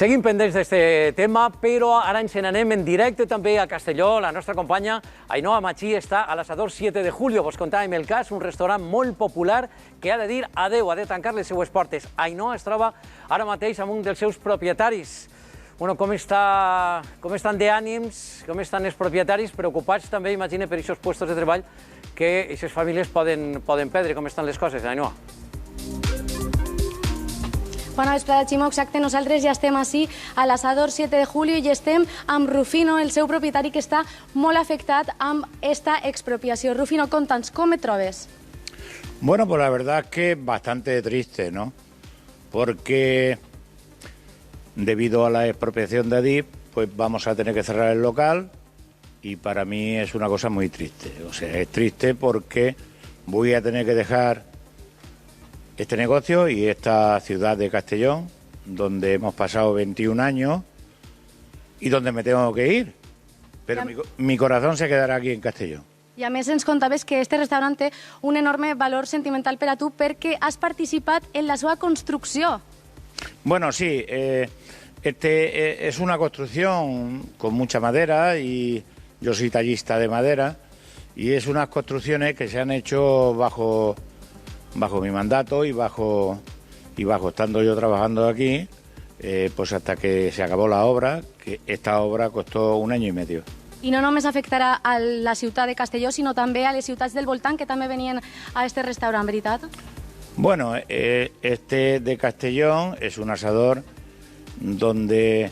Seguim pendents d'aquest tema, però ara ens n'anem en directe també a Castelló. La nostra companya Ainhoa Machí està a l'Asador 7 de Julio. Vos contàvem el cas, un restaurant molt popular que ha de dir adeu, ha de tancar les seues portes. Ainhoa es troba ara mateix amb un dels seus propietaris. Bueno, com estan d'ànims, com estan els propietaris? Preocupats també, imagina, per aquests puestos de treball que aquestes famílies poden perdre. Com estan les coses, Ainhoa? Bona vesprada, Ximo. Exacte, nosaltres ja estem ací a l'Asador 7 de Julio i estem amb Rufino, el seu propietari, que està molt afectat amb esta expropiació. Rufino, conta'ns, com et trobes? Bueno, pues la verdad es que bastante triste, ¿no? Porque debido a la expropiación de Adif, pues vamos a tener que cerrar el local y para mí es una cosa muy triste. O sea, es triste porque voy a tener que dejar este negocio y esta ciudad de Castellón, donde hemos pasado 21 años y donde me tengo que ir. Pero mi corazón se quedará aquí en Castellón. I a més ens contaves que este restaurant té un enorme valor sentimental per a tu perquè has participat en la seva construcció. Bueno, sí, es una construcción con mucha madera y yo soy tallista de madera y es unas construcciones que se han hecho bajo mi mandato y bajo estando yo trabajando aquí, pues hasta que se acabó la obra, que esta obra costó 1 año y medio. I no només afectarà a la ciutat de Castelló, sinó també a les ciutats del voltant que també venien a este restaurant, veritat? Bueno, este de Castellón es un asador donde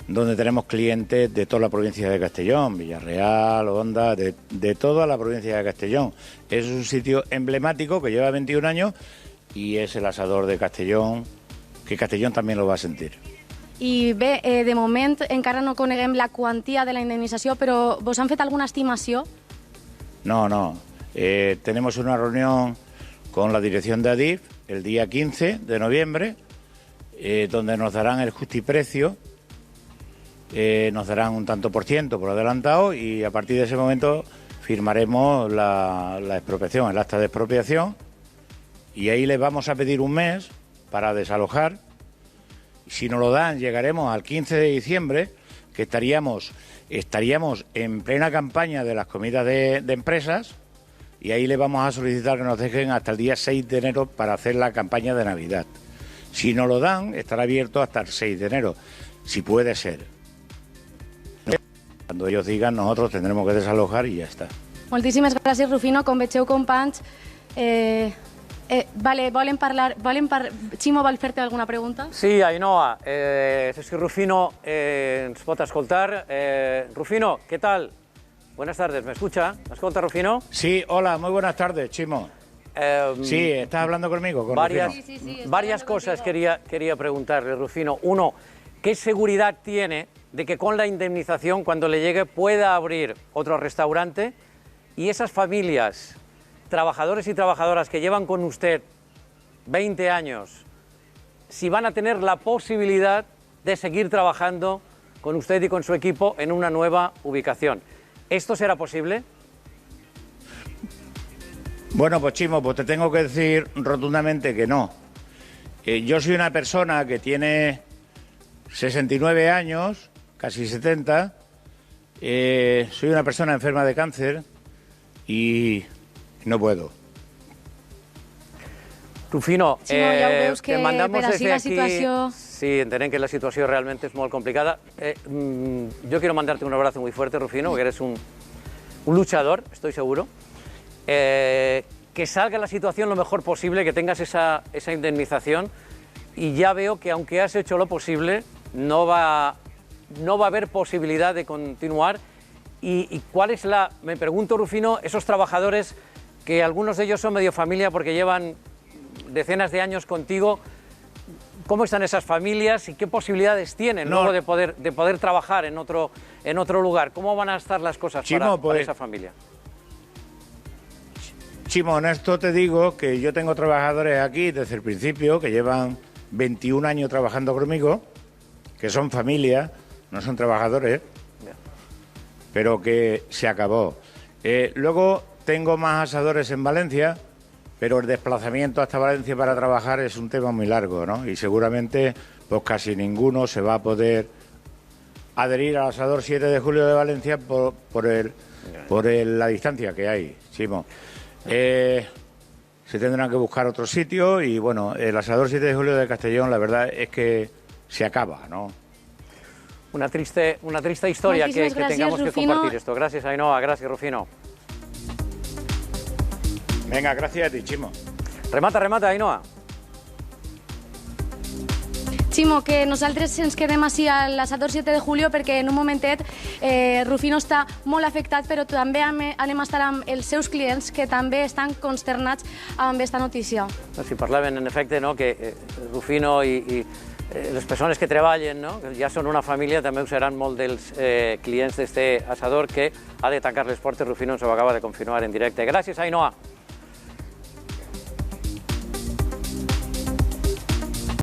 tenemos clientes de toda la provincia de Castellón, Villarreal, Honda, de toda la provincia de Castellón. Es un sitio emblemático que lleva 21 años y es el asador de Castellón, que Castellón también lo va a sentir. I bé, de moment encara no coneguem la quantia de la indemnització, però vos han fet alguna estimació? No. Tenemos una reunión con la dirección de Adif el día 15 de noviembre, donde nos darán el justiprecio, nos darán un tanto por ciento por adelantado y a partir de ese momento firmaremos la expropiación, el acta de expropiación, y ahí les vamos a pedir un mes para desalojar. Si nos lo dan, llegaremos al 15 de diciembre, que estaríamos en plena campaña de las comidas de empresas, y ahí le vamos a solicitar que nos dejen hasta el día 6 de enero para hacer la campaña de Navidad. Si nos lo dan, estará abierto hasta el 6 de enero, si puede ser. Cuando ellos digan, nosotros tendremos que desalojar y ya está. Moltíssimes gràcies, Rufino. Com vegeu, companys, Ximo vol fer-te alguna pregunta? Sí, Ainhoa, si Rufino ens pot escoltar. Rufino, ¿qué tal? Buenas tardes, ¿me escucha? ¿Me escolta, Rufino? Sí, hola, muy buenas tardes, Chimo. Sí, ¿estás hablando conmigo? Con varias Rufino? varias cosas quería preguntarle, Rufino. Uno, ¿qué seguridad tiene de que con la indemnización, cuando le llegue, pueda abrir otro restaurante? Y esas familias, trabajadores y trabajadoras que llevan con usted 20 años, si van a tener la posibilidad de seguir trabajando con usted y con su equipo en una nueva ubicación. ¿Esto será posible? Bueno, pues Chimo, pues te tengo que decir rotundamente que no. Yo soy una persona que tiene 69 años, casi 70, soy una persona enferma de cáncer y no puedo. Rufino, Sí, no, ja ho veus que mandamos per així desde la aquí... situació... Sí, entenem que la situació realmente es molt complicada. Yo quiero mandarte un abrazo muy fuerte, Rufino, porque eres un luchador, estoy seguro. Que salga la situación lo mejor posible, que tengas esa indemnización, y ya veo que aunque has hecho lo posible, no va a haber posibilidad de continuar. ¿Y cuál es me pregunto, Rufino, esos trabajadores, que algunos de ellos son medio familia porque llevan decenas de años contigo, cómo están esas familias y qué posibilidades tienen luego de poder trabajar en otro lugar? ¿Cómo van a estar las cosas para esa familia? Chimo, en esto te digo que yo tengo trabajadores aquí desde el principio que llevan 21 años trabajando conmigo, que son familia, no son trabajadores, pero que se acabó. Luego tengo más asadores en Valencia, pero el desplazamiento hasta Valencia para trabajar es un tema muy largo, ¿no? Y seguramente pues casi ninguno se va a poder adherir al asador 7 de julio de Valencia por la distancia que hay, Chimo. Se tendrán que buscar otro sitio y, bueno, el asador 7 de julio de Castellón, la verdad es que se acaba, ¿no? Una triste historia que tengamos que Rufino. compartir esto. Gracias, Ainhoa. Gracias, Rufino. Venga, gracias a ti, Chimo. Remata, Ainhoa. Ximo, que nosaltres ens quedem així a l'assador 7 de julio perquè en un momentet Rufino està molt afectat, però també anem a estar amb els seus clients que també estan consternats amb aquesta notícia. Si parlaven, en efecte, no, que Rufino i les persones que treballen, no, que ja són una família, també ho seran molt dels clients d'este asador que ha de tancar les portes. Rufino ens ho acaba de confirmar en directe. Gràcies, Ainhoa.